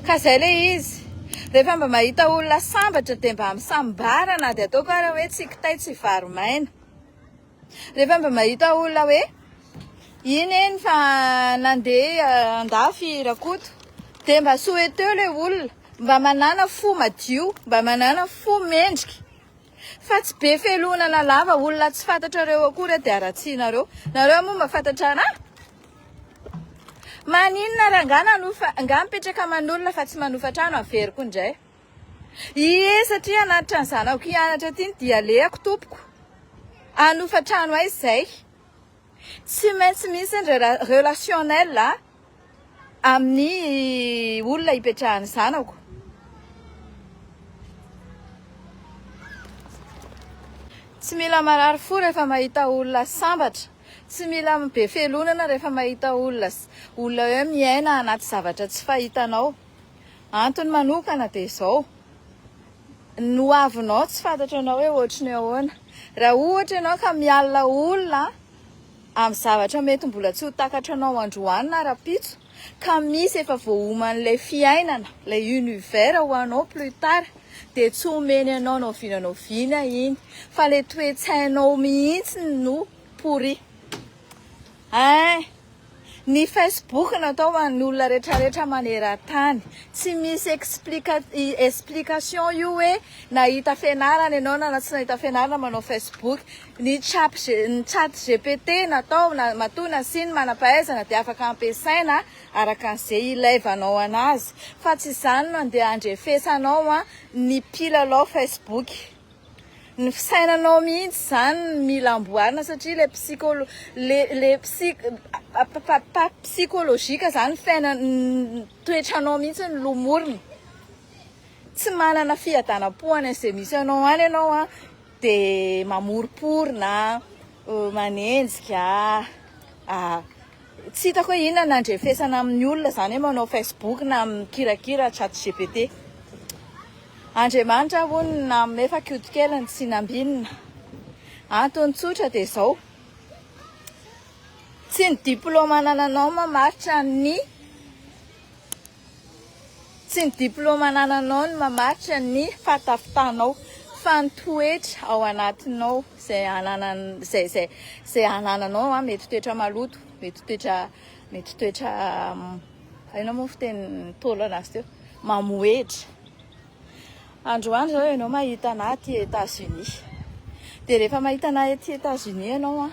ka zay le izy rehefa mba mahita olona sambatra dia mba misambarana dia ataoko ara hoe tsy kitay tsy varomaina rehefa mba mahita olona hoe iny eny fa nandeha andafy rakoto dia mba souhaiteux le olona mba manana fo madio mba manana fo mendrika fa tsy be felonana lava olona tsy fantatrareo akory dia aratsianareo nareo moa mba fantatrana maninona raha nga mipetraka aman'olona fa tsy manofa trano averiko indray satria anatitra ny zanako hianatra tiny dia aleako tompoko anofa trano ay izay tsy maintsy misy ny relationnel amin'ny olona hipetrahany zanako tsy mila marary fo rehefa mahita olona sambatra tsy mila be felonana rehefa mahita olona hoe miaina anaty zavatra tsy fahitanao antony manokana dia izao no avinao tsy fantatranao hoe ohatrany ahoana raha ohatra ianao ka mialina olona amin'ny zavatra mety mbola tsy ho takatranao androany na rapitso ka misy efa voahoman'ilay fiainana ilay univers ho anao plus tard dia tsy homeny anao naovinanao vina iny fa ilay toe-tsainao mihitsy no pourri ny Facebook natao ho an'ny olona rehetrarehetra maneran-tany tsy misy explication io hoe nahita fianarana ianao na tsy nahita fianarana manao Facebook ny chat GPT natao matoa nasiny manam-pahaizana dia afaka ampiasaina araka an'izay ilaivanao anazy fa tsy izany no andeha andrefesanao ny mpilalao Facebook ny fisainanao mihitsy izany mila amboarina satria le psikolojika izany toetranao mihitsy ny lomorina tsy manana fiadanam-poana izay misy anao any ianao dia mamoriporina manenjika tsy hitako hoe inona nandrefesana amin'ny olona izany hoe manao Facebook na mikirakira chat GPT Andriamanitra hono na mefa kiotokelany tsy nambinina antony tsotra dia izao tsy ny diplôma anananao mamaritra ny mamaritra ny fahatafitanao fa ny toetra ao anatinao zay anananao mety toetra maloto mety toetra ainao moa fiteny tolo anazy teo mamoetra androany zao ianao mahita anahy aty États-Unis dia rehefa mahita anahy aty États-Unis ianao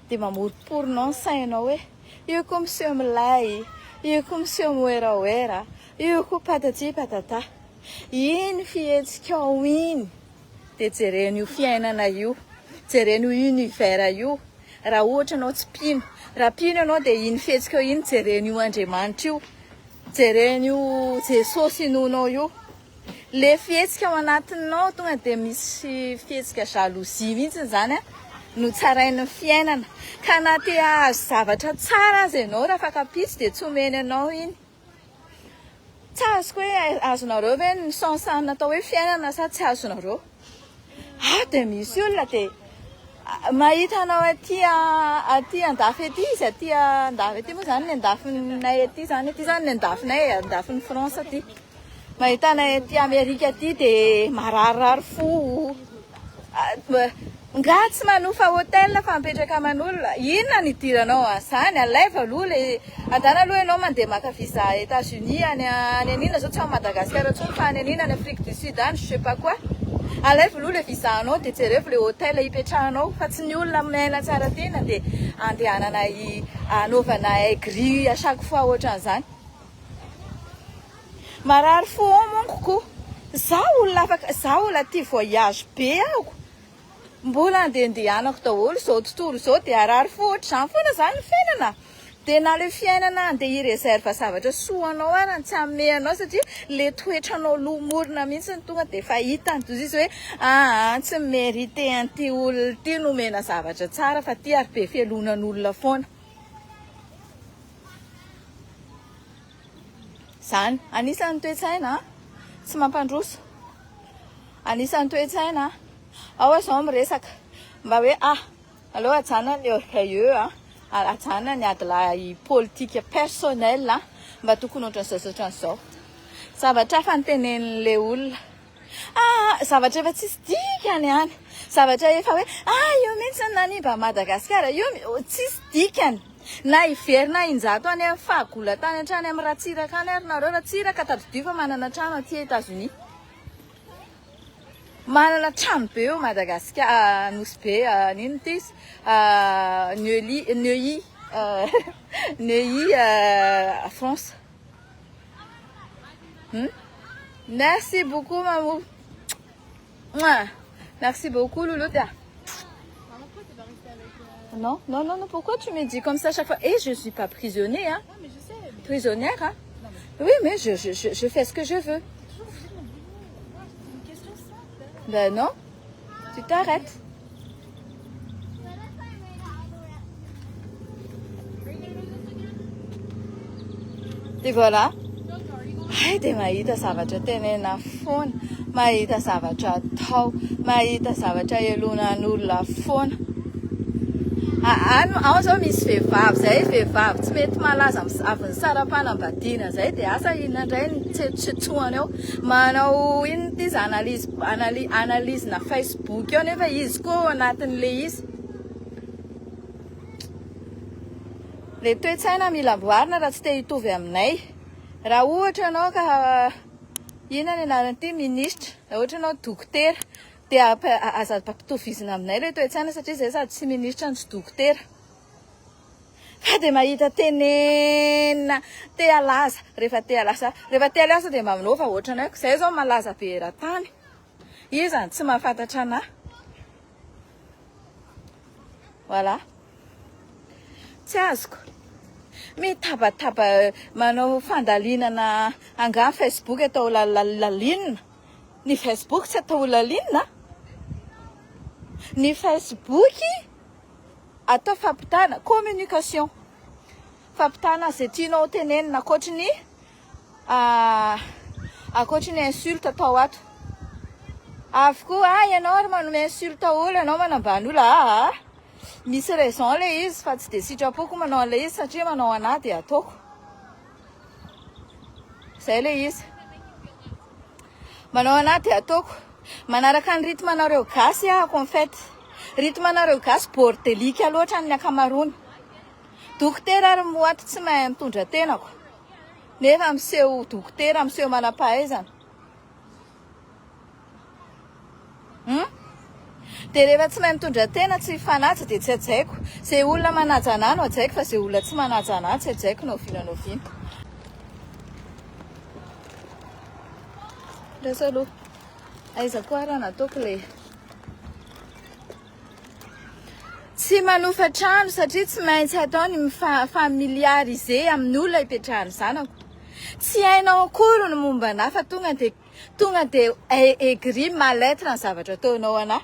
dia mamoriporinao ny sainao hoe io koa monsieur milay io koa monsieur moeraoera io koa patati patata iny fihetsika iny dia jereny io fiainana io jereny io univers io raha ohatra anao tsy pino raha pino ianao dia iny fihetsika iny jereny io Andriamanitra io jereny io Jesosy inonao io le fihetsika ao anatinao tonga dia misy fihetsika jalousie mihitsy izany no tsarain'ny fiainana ka na te ahazo zavatra tsara azy ianao raha fakapitsy dia tsy homeny anao iny tsy azoko hoe azonareo ve ny sansany natao hoe fiainana sa tsy azonareo dia misy olona dia mahita anao aty andafy aty izy aty andafy aty moa izany ny andafinay aty zany ny andafinay andafin'ny France aty mahita anay aty Amerika aty dia mararirary fo nga tsy manofa hôtel fa mipetraka aman'olona inona ny idiranao azany alaiva aloha le adana aloha ianao mandeha maka visa États-Unis any anina zao tsy ao Madagasikara tsony fa any anina any Afrique du Sud any je sais pas quoi alaiva aloha le visa anao dia jereo le hôtel hipetrahanao fa tsy ny olona miaina tsara tena dia andehananay anaovanay grille à chaque fois ohatran'izany marary fo monkoko za olona ty voyage be ako mbola andehandehanako daholo zao tontolo zao dia arary fo ohatr'izany foana izany ny fiainana dia na le fiainana andeha hireserva zavatra soanao ary tsy hanome anao satria le toetranao lomorina mihitsy ny tonga dia efa hitany toy izy hoe tsy mérité an'ity olona ity nomena zavatra tsara fa ty ary be fialonan'olona foana izany anisan'ny toe-tsaina tsy mampandroso anisan'ny toe-tsaina ao izao miresaka mba hoe aleo ajana ny orgueilleux ajana ny adilay politika personnel mba tokony ohatran'izao zavatra fantenen'le olona zavatra efa tsisy dikany any zavatra efa hoe io mihitsy nanimba Madagasikara io tsisy dikany na iverina injato any amin'ny fahagola tany hatrany amin'ny ratsiraka any ary nareo ratsiraka tadidio fa manana trano aty États-Unis manana trano be eo Madagasikara nosy be nino tis Neuilly France. Merci beaucoup maman. Merci beaucoup Loulouta. Non, non, non, non, pourquoi tu me dis comme ça chaque fois? Et je suis pas prisonnière, hein? Non, mais je sais. Prisonnière, hein? Non, mais... Oui, mais je fais ce que je veux. Une question simple. Ben non, tu t'arrêtes. Et voilà. Haide mahita zavatra tenena foana, mahita zavatra atao, mahita zavatra elonan'olona foana. Ao zao misy vehivavy tsy mety malaza avy ny saram-panambadiana zay dia asa inona indray ny tsetsoahany eo manao inona ity izy analyse-na Facebook eo nefa izy koa anatin'le izy. Le toe-tsaina mila amboarina raha tsy te hitovy aminay. Raha ohatra ianao ka inona ny anaran'ity ministra, raha ohatra ianao dokotera dia aza ampitovizina aminay le toe-tsaina satria zay sady tsy ministra no tsy dokotera. Fa dia mahita tenena te alaza rehefa te alaza dia maminova ohatra anay zay zao malaza be eran-tany. Izany tsy mahafantatra anahy. Voilà. Tsy azoko. Mitabataba manao fandalinana anga Facebook atao lalinina. Ny Facebook tsy atao lalinina. Ny Facebook atao fampitana communication. Fampitana izay tianao tenenina akoatrin'ny insulte atao ato. Avokoa ianao ary manome insulte olona ianao manambany olona misy raison le izy fa tsy dia sitrapoko manao an'le izy satria manao anahy dia ataoko. Zay le izy. Manao anahy dia ataoko. Manaraka ny rythme-nareo gasy ahako en fait. Rythme-nareo gasy bordelika loatra ny ankamaroany. Dokotera ary moaty tsy mahay mitondra tenako. Nefa miseho dokotera, miseho manam-pahaizana. Dia rehefa tsy mahay mitondra tena tsy fanaja dia tsy ajaiko. Izay olona manaja anahy no ajaiko fa izay olona tsy manaja anahy tsy ajaiko no oviana. Rasa aloha. Aiza koa raha nataoko le. Tsy manofa trano satria tsy maintsy atao ny familiariser amin'ny olona ipetrahany zanako. Tsy hainao akory ny momba anahy fa tonga dia aigri mal-être ny zavatra ataonao anahy.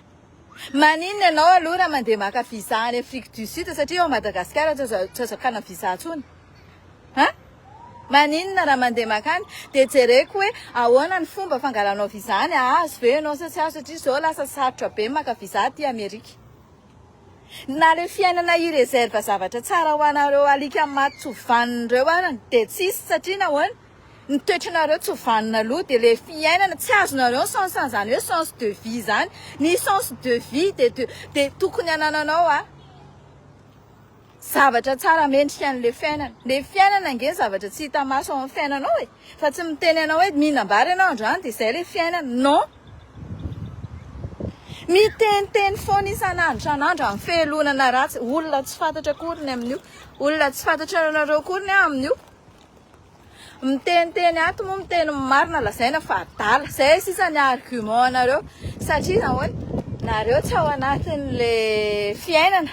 Maninona ianao aloha raha mandeha maka visa any Afrique du Sud satria ao Madagasikara tsy azakana visa atsony. Maninona raha mandeha makany dia jereko hoe ahoana ny fomba fangalanao visa any azo ve ianao sa tsy azo satria izao lasa sarotra be maka visa aty Amerika. Na le fiainana ireserva zavatra tsara ho anareo alika maty tsy hovanin'ireo arany dia tsisy satria nahoana ny toetranareo tsy hovanina aloha dia le fiainana tsy azonareo sensan'izany hoe sens de vie zany. Ny sens de vie dia tokony anananao zavatra tsara mendrika an'le fiainana. Le fiainana ange zavatra tsy hita maso ao amin'ny fiainanao fa tsy miteny anao hoe mihinam-bary ianao androany dia izay le fiainana. Non. Miteniteny foana isan'andro amin'ny fielonana ratsy. Olona tsy fantatra akory ny amin'io. Olona tsy fantatra anareo akory ny amin'io. Miteniteny ato moa miteny marina lazaina fa adala. Zay sisa ny argument anareo satria nahoana nareo tsy ao anatin'le fiainana.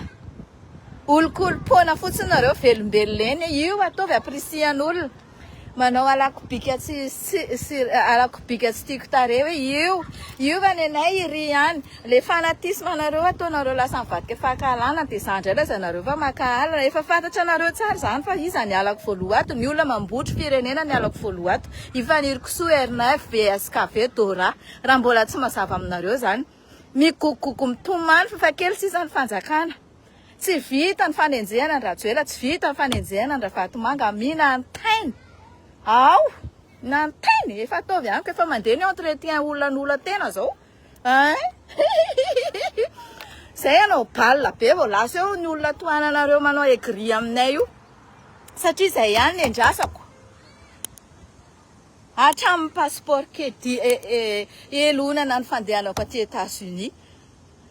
Olokolompona fotsiny nareo velombelona eny io ataovy aprisian'olona. Manao alakobika tsy tiako tare hoe io va ny anay iry ihany. Le fanatisme nareo ataonareo lasa mivadika fahakalana dia izany indray laza nareo fa maka alina. Efa fantatra nareo tsara izany fa iza ny alako voaloha ato. Ny olona mambotry firenena ny alako voaloha ato. Ifaniriko soa R9 VSKV Dora. Raha mbola tsy mazava aminareo izany. Mikokoko mitomany fa kely sisa ny fanjakana. Tsy vita ny fanenjehana ny Rajoelina, tsy vita ny fanenjehana ny Rahabatomanga, mina antainy. Ao! Nantainy efa ataovy ihany ko efa mandeha ny entretien olona tena zao zay ianao balle be vao lasa eo ny olona toananareo manao aigri aminay io satria zay ihany ny andrasako hatramin'ny passeport kedi elonana ny fandehanako aty États-Unis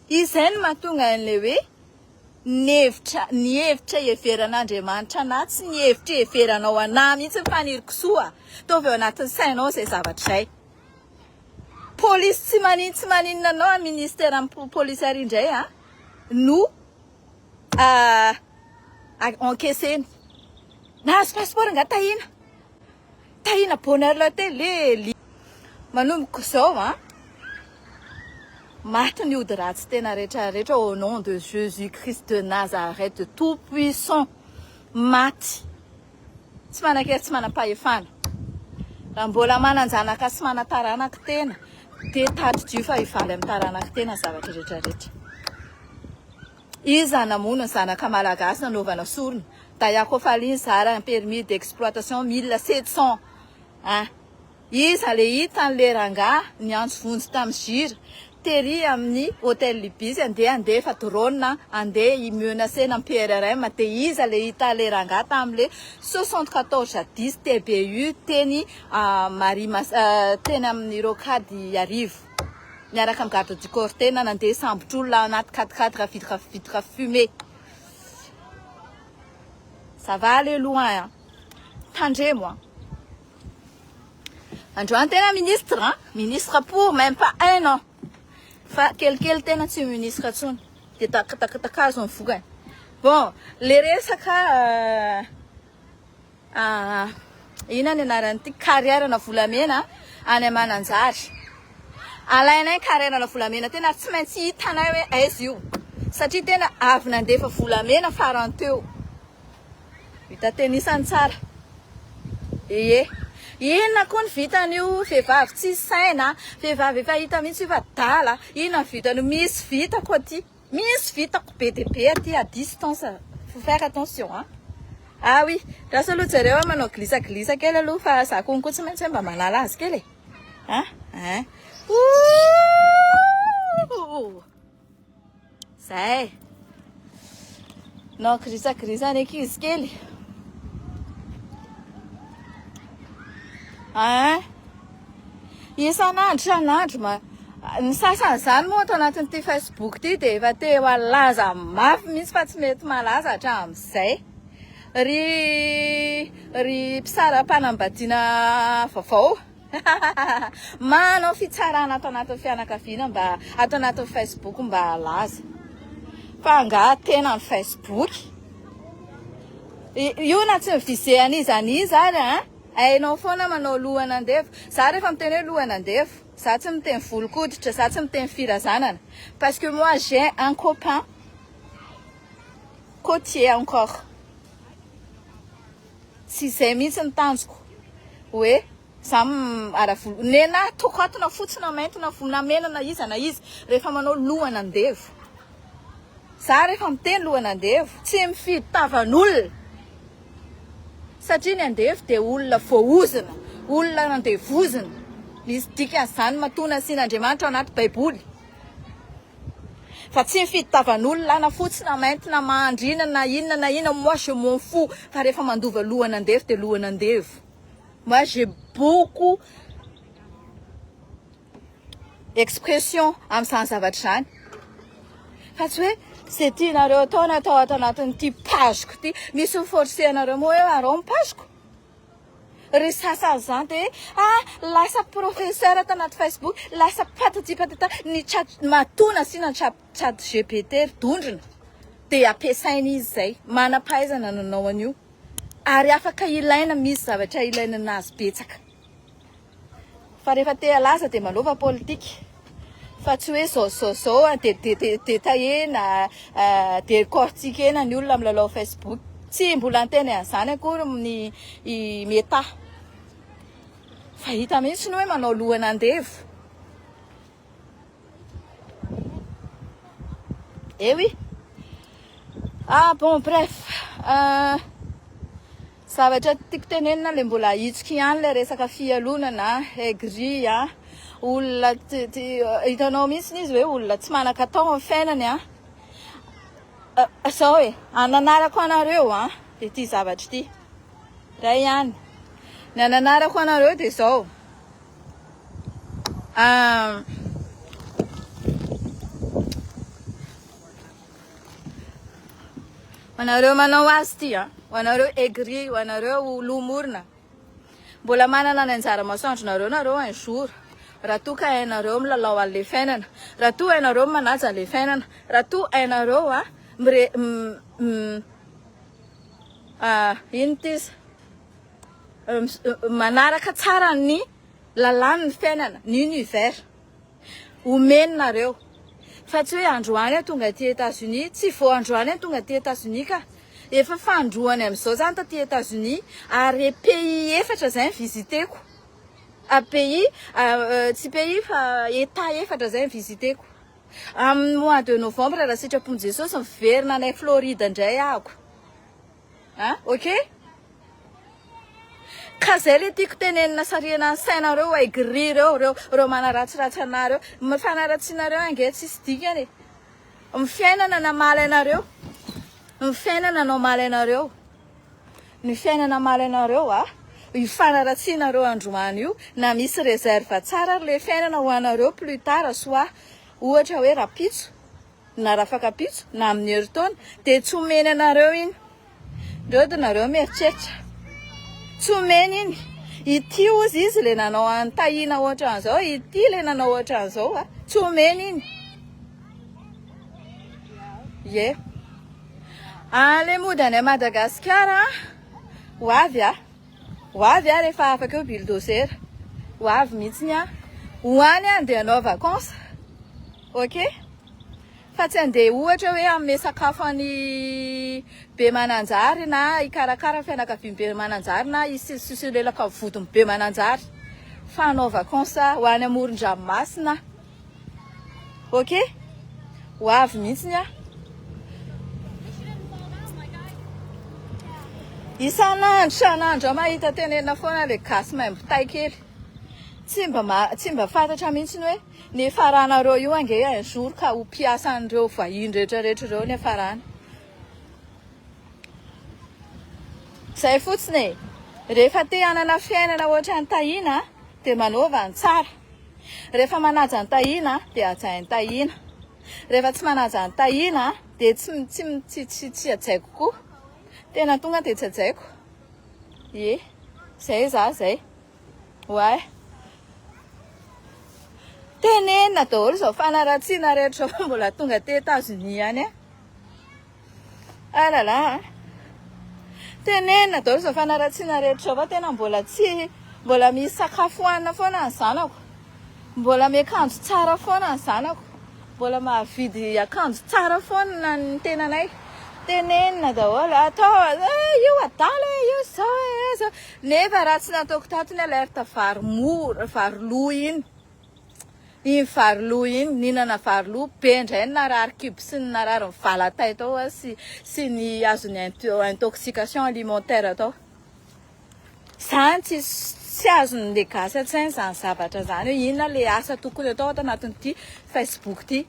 izay no mahatonga an'le hoe ny hevitra heveran'Andriamanitra anahy tsy ny hevitra heveranao anahy mihitsy faniriko soa tovy eo anatin'ny sainao zay zavatra zay polisy tsy maninona anao a ministère polisy ary indray no encaisseny nahazo passeport nga tahina bonheur la télé manomboka zao maty ny ody ratsy tena rehetrarehetra au nom de Jésus-Christ de Nazareth de tout puissant maty tsy manakera tsy manam-pahefana raha mbola mananjanaka sy manataranaka tena de tady fa hivaly amin'ny taranaka tena zavatra rehetrarehetra iza namono ny zanaka malagasy nanaovana sorona Dayako Faliny zara un permis d'exploitation 1700 iza le hita an'le rangahy ny antso vonjy tamin'ny jira tery amin'ny hôtel Libis andeha fa drone andeha imenacena amin'ny PRRM de iza le hita le rangahy tamin'le 7410 TBU teny teny amin'ny rocady arivo miaraka amin'ny garde du corps tena nandeha sambotr'olona anaty 4x4 vitre fumée ça va aller loin tandremo androany tena ministre pour même pas un an fa kelikely tena tsy ministre tsony de takazo ny vokany bon le resaka ina ny anaran'ity carrière na volamena any Mananjary alainay carrière na volamena tena tsy maintsy hitanay hoe aiza io satria tena avy nandefa volamena farany teo vita tenisany tsara inona koa ny vitan'io vehivavy tsy saina vehivavy efa hita mihitsy fa dala inona vitany misy vitako aty misy vitako be de be aty à distance faut faire attention oui raha aloha zareo manao glisa kely aloha fa za konko tsy maintsy mba manala azy kely zay no glisa ny ankizy kely isan'andro ny sasany zany moa ato anatin'ity Facebook ty de efa teo alaza mafy mihitsy fa tsy mety malaza hatramin'izay ry mpisaram-panambadiana vaovao manao fitsarana ato anatin'ny fianakaviana mba ato anatin'ny Facebook mba alaza fa nga tena ny Facebook io na tsy mivize an'izaniza ary ainao foana manao lohana andevo za rehefa miteny hoe lohana andevo za tsy miteny volokoditra za tsy miteny firazanana parce que moi j'ai un copain côtier encore tsy zay mihitsy ny tanjoko hoe za aravolo nena tokotona fotsina maintina volona mena na izy rehefa manao lohana andevo za rehefa miteny lohana andevo tsy mifidy tavan'olona satria ny andevo de olona voaozina olona nandevozina misy dikan'izany matona sin'Andriamanitra anaty baiboly fa tsy mifidy tavan'olona na fotsy na mainty na mahandrina na inona moi je m'en fous fa rehefa mandova lohana andevo de lohana andevo moi j'ai beaucoup expression amin'izany zavatra zany fa tsy hoe c'est tianareo ataona atao ato anatin'ity pageko ty misy forcé anareo moa hoe arao pageko ry sasany zany de lasa professeur ato anaty Facebook lasa patata ny matona sina chat GPT dondrina de ampiasainy izy zay manam-pahaizana nanao an'io ary afaka ilaina misy zavatra ilaina anazy betsaka fa rehefa te alaza de malova politika fa tsy hoe zao de tahena de cortikena ny olona milalao Facebook tsy mbola anteny an'izany akory ny meta fa hita mihitsy ny hoe manao lohana andevo oui bon bref zavatra tiako tenenina le mbola hitsika ihany le resaka fialonana aigri a olona hitanao mihitsy izy hoe olona tsy manan-katao amin'ny fiainany a zao hoe ananarako anareo a de ty zavatra ty ray ihany ny ananarako anareo de zao anareo manao azy ty a anareo aigri anareo lomorina mbola manana ny anjara masoandro nareo un jour raha toa ka hainareo milalao an'le fiainana raha toa hainareo manaja le fiainana raha toa hainareo a ino tis manaraka tsara ny lalan'ny fiainana ny univers omeninareo fa tsy hoe androany tonga aty États-Unis tsy vao androany tonga aty États-Unis ka efa fandroany amin'izao zany taty États-Unis ary pays efatra zay visiteko pays tsy pays fa état efatra zay visiteko amin'ny mois de novembre raha sitrapon'i Jesosy miverina anay Floride indray ahako ok ka zay le tiako tenenina sariana sainareo aigri reo manaratsiratsy anareo mifanaratsianareo ange tsisy dikany mifiainana namaly anareo mifiainana namaly anareo ny fiainana maly anareo ifanaratsianareo androany io na misy réserve tsara le fiainana ho anareo plus tard soit ohatra hoe rapitso na rafakapitso na amin'ny heritona de tsy omeny anareo iny ndreo de nareo mieritreritra tsy omeny iny ity ozy izy le nanao antahina ohatra an'izao ity le nanao ohatra an'izao tsy omeny iny ye le mody any Madagasikara ho avy rehefa afaka eo bulldozer ho avy mihitsiny ho any andeha hanao vacances ok fa tsy andeha ohatra hoe amin'ny sakafo any be mananjary na ikarakara fianakaviany be mananjary na isilelaka vodiny be mananjary fa hanao vacances ho any amoron-dranomasina ok ho avy mihitsiny isan'andro mahita tenena foana le gasy maimbo-tay kely tsy mba fantatra mihitsy hoe ny faranareo io ange un jour ka ho mpiasan'ireo vahiny rehetrarehetra ireo ny farany zay fotsiny rehefa te hanana fiainana ohatra ny tahina de manaova ny tsara rehefa manaja ny tahina de ajainy tahina rehefa tsy manaja ny tahina de tsy ajaiko koa tena tonga de tsy ajaiko zay zay ouais tenenina daholo zao fanaratsiana rehetra mbola tonga te États-Unis any alala tenenina daholo zao fanaratsiana rehetra fa tena mbola misy sakafo hoanina foana ny zanako mbola miakanjo tsara foana ny zanako mbola mahavidy akanjo tsara foana ny tenanay tenenina daholo atao io adala io zao nefa raha tsy nataoko tatony alerta varilo iny varilo iny ninana varilo be indray ny narary kibo sy ny narary mivalatay tao sy ny azony intoxication alimentaire tao zany tsy azony le gasy an-tsainy zany zavatra zany hoe inona le asa tokony atao ato anatin'ity Facebook ty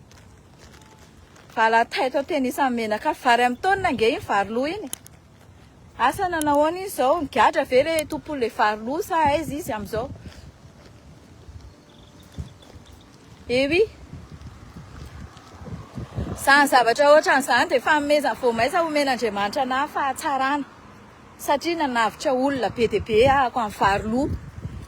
valatay tao tena isan'ny menaka vary amin'ny taonina nge iny varilo iny asa nanahoana izy zao migadra ve le tompony le varilo sa aiza izy amin'izao oui zany zavatra ohatran'izany de fanomezana voamaiza omen'Andriamanitra na fahatsarana satria nanavitra olona be dia be ahako amin'ny varilo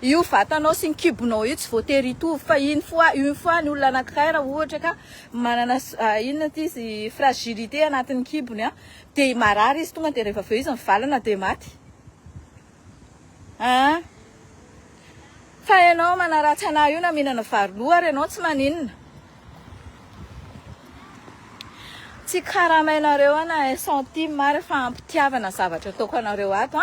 io vatanao sy ny kibonao io tsy voatery hitovy fa une fois ny olona anankiray raha ohatra ka manana inona ty izy fragilité anatin'ny kibony de marary izy tonga de rehefa aveo izy mivalana de maty fa ianao manaratsy anahy io na mihinana varilo ary ianao tsy maninona tsy karamainareo ana centime ary fa ampitiavana zavatra ataoko anareo ato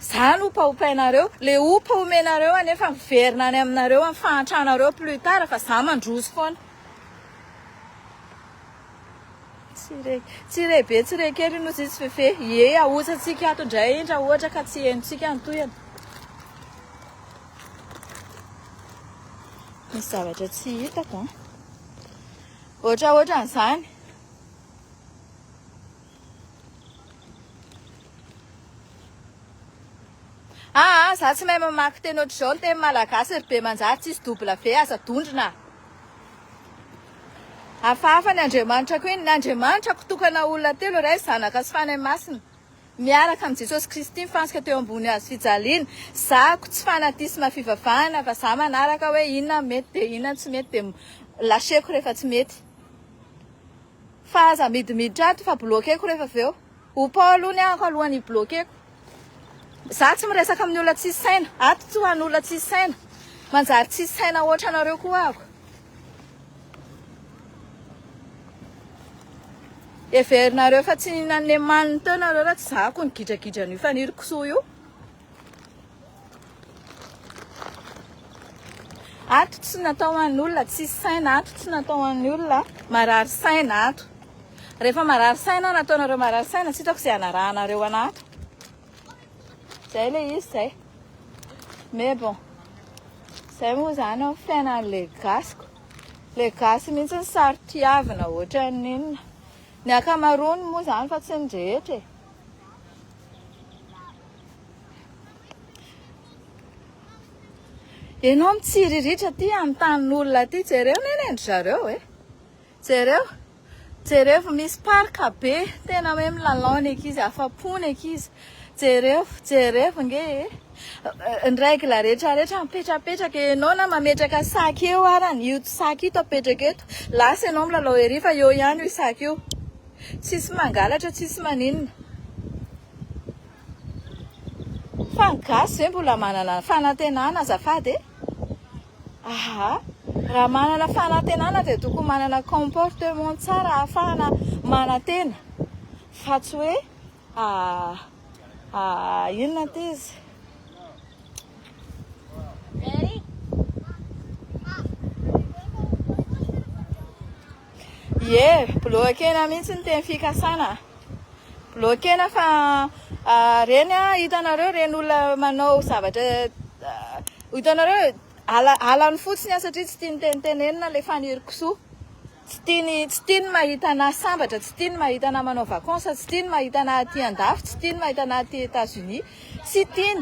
zany opaopainareo le opa omenareo anefa miverina any aminareo amin'ny fahantrareo plus tard fa za mandroso foana Tsire be tsire kely no tsisy fefe ie ahosatsika ato indray indra ohatra ka tsy henontsika antoyana misy zavatra tsy hitako ohatran'izany za tsy mahay mamaky teny ohatr'izao ny teny malagasy ry be manjary tsisy double v aza dondrina hafahafa ny Andriamanitra ko iny ny Andriamanitra kotokana olona telo ray zanaka sy fanahy masina miaraka amin'ny Jesosy Kristy mifansika teo ambony hazo fijaliana zako tsy fanatisma fivavahana fa za manaraka hoe inona mety dia inona tsy mety dia lasheko rehefa tsy mety fa aza midimiditra ato fa bloqueko rehefa avy eo ho Paolo ny ahako alohany bloqueko za tsy miresaka amin'ny olona tsisy saina ato tsy ho an'ny olona tsisy saina manjary tsisy saina ohatra anareo koa ako everinareo fa tsy ninan'ny maniny teo nareo raha tsy zako ny gidragidra ny fanirikisoa io ato tsy natao an'ny olona tsisy saina ato tsy natao an'ny olona marary saina ato rehefa marary saina nataonareo marary saina tsy hitako izay anarahanareo anato zay le izy zay mais bon zay moa zany ao fiainan'le gasiko le gasy mihitsy ny sary tiavina ohatra n'inona ny akamarony moa zany fa tsy ny rehetra ianao mitsiriritra ty amin'ny tanin'olona ty jereo nenendry zareo jereo fa misy parka be tena hoe milalao ny ankizy afapony ankizy jereo nge ny règle rehetrarehetra mipetrapetraka ianao na mametraka saky eo ara ny io saky ito apetraka eto lasa ianao milalao ery fa eo ihany io saky io tsisy mangalatra tsisy maninona fa ny gasy zay mbola manana fanantenana azafady raha manana fanantenana dia tokony manana comportement tsara ahafahana manantena fa tsy hoe inona ty izy bloquena mihitsy ny teny fikasana bloquena fa reny hitanareo reny olona manao zavatra hitanareo alany fotsiny satria tsy tiany tenitenenina le fanirikisoa tsy tiany mahita anahy sambatra tsy tiany mahita anahy manao vakansa tsy tiany mahita anahy aty andafy tsy tiany mahita anahy aty États-Unis tsy tiany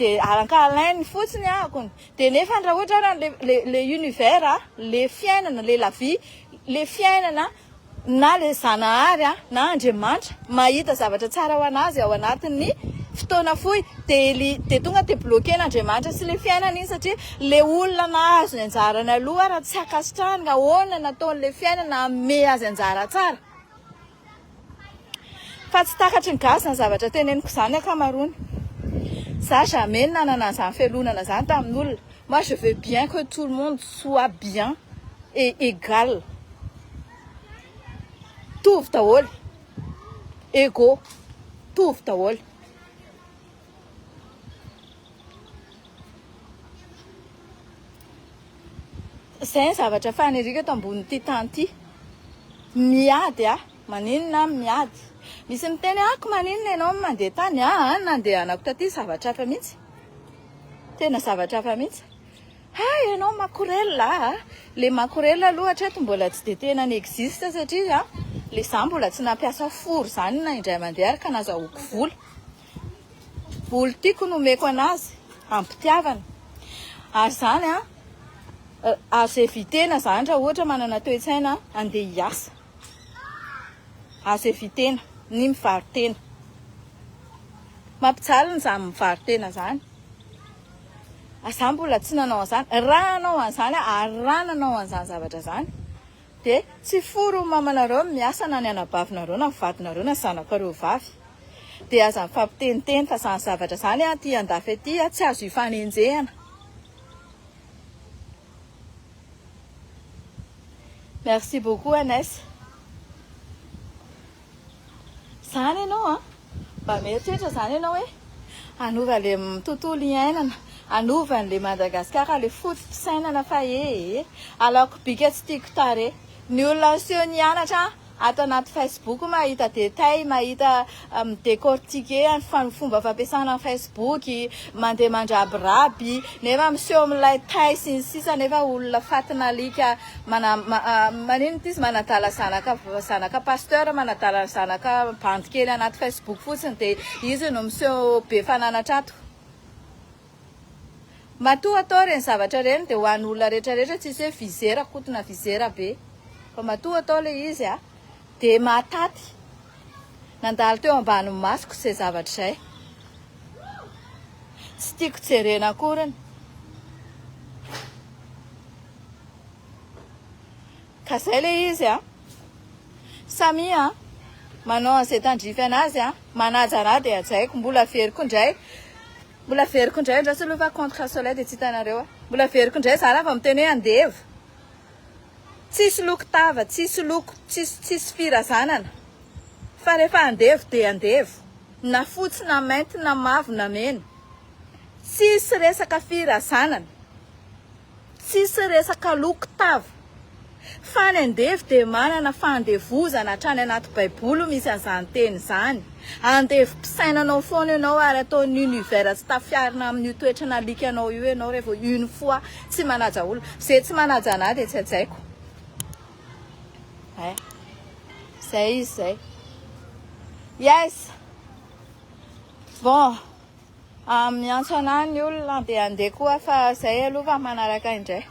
de alankalainy fotsiny akony de nefa raha ohatra raha le univers le fiainana le la vie le fiainana na le zanahary na Andriamanitra mahita zavatra tsara ho anazy ao anatin'ny fotoana fohy de tonga de bloquen'Andriamanitra sy le fiainana iny satria le olona nahazo ny anjarany aloha raha tsy akasitrahany ahoana nataon'le fiainana ame azy anjara tsara fa tsy takatry ny gasy na zavatra teneniko izany akamarony za jamais nanana an'izany fialonana zany tamin'olona moi je veux bien que tout le monde soit bien et égal tovy daholo égaux tovy daholo zay ny zavatra fanirika eto ambonin'ity tany ity miady maninona miady misy miteny ako maninona ianao mandeha tany nandeha anako taty zavatra hafa mihitsy tena zavatra hafa mihitsy ianao makorella le makorella aloha hatreto mbola tsy de tena ny existe satria le za mbola tsy nampiasa fory zany na indray mandeha araka nazahoako voly tiako nomeko anazy ampitiavana ary zany azo evitena zany raha ohatra manana toe-tsaina andeha hiasa azo evitena ny mivaritena mampijaly ny zany mivaritena zany za mbola tsy nanao an'izany raha nanao an'izany ary raha nanao an'izany zavatra zany de tsy foro mamanareo miasa na ny anabavinareo na vadinareo na zanakareo vavy de aza mifampiteniteny fa zany zavatra zany ty andafy aty tsy azo ifanenjehana merci beaucoup Anès zany ianao mba mieritreritra zany ianao hoe anova le tontolo iainana anova n'le Madagasikara le fotofisainana fa alako bika tsy tiako tare ny olona seho nianatra ato anaty Facebook mahita détail mahita décortiquer ny fomba fampiasana ny Facebook mandeha mandrabiraby nefa miseho amin'ilay tay sy ny sisa nefa olona fatina alika manino ty izy manadala zanaka pasteur manadala zanaka bandy kely anaty Facebook fotsiny dia izy no miseho be fananatra ato. Matoa atao reny zavatra reny dia ho an'ny olona rehetrarehetra tsisy hoe vizera kotona vizera be fa matoa atao le izy dia mahataty nandalo teo ambany masoko izay zavatra izay tsy tiako jerena akorany ka izay le izy samy manao an'izay tandrify anazy manaja anahy dia ajaiko mbola veriko indray ndrasy aloha fa contre soleil dia tsy hitanareo mbola veriko indray za raha fa miteny hoe andevo tsisy loko tava tsisy loko tsisy firazanana fa rehefa andevo dia andevo na fotsy na mainty na mavo na mena tsisy resaka firazanana tsisy resaka loko tava fa ny andevo dia manana fandevozana hatrany anaty baiboly misy an'izany teny izany andevo mpisainanao foana ianao ary ataon'ny univers tsy tafiarina amin'ny toetra nalikanao io ianao rehefa une fois tsy manaja olona izay tsy manaja anahy dia tsy ajaiko zay izy zay yes bon miantso anahy ny olona dia andeha koa fa zay aloha fa manaraka indray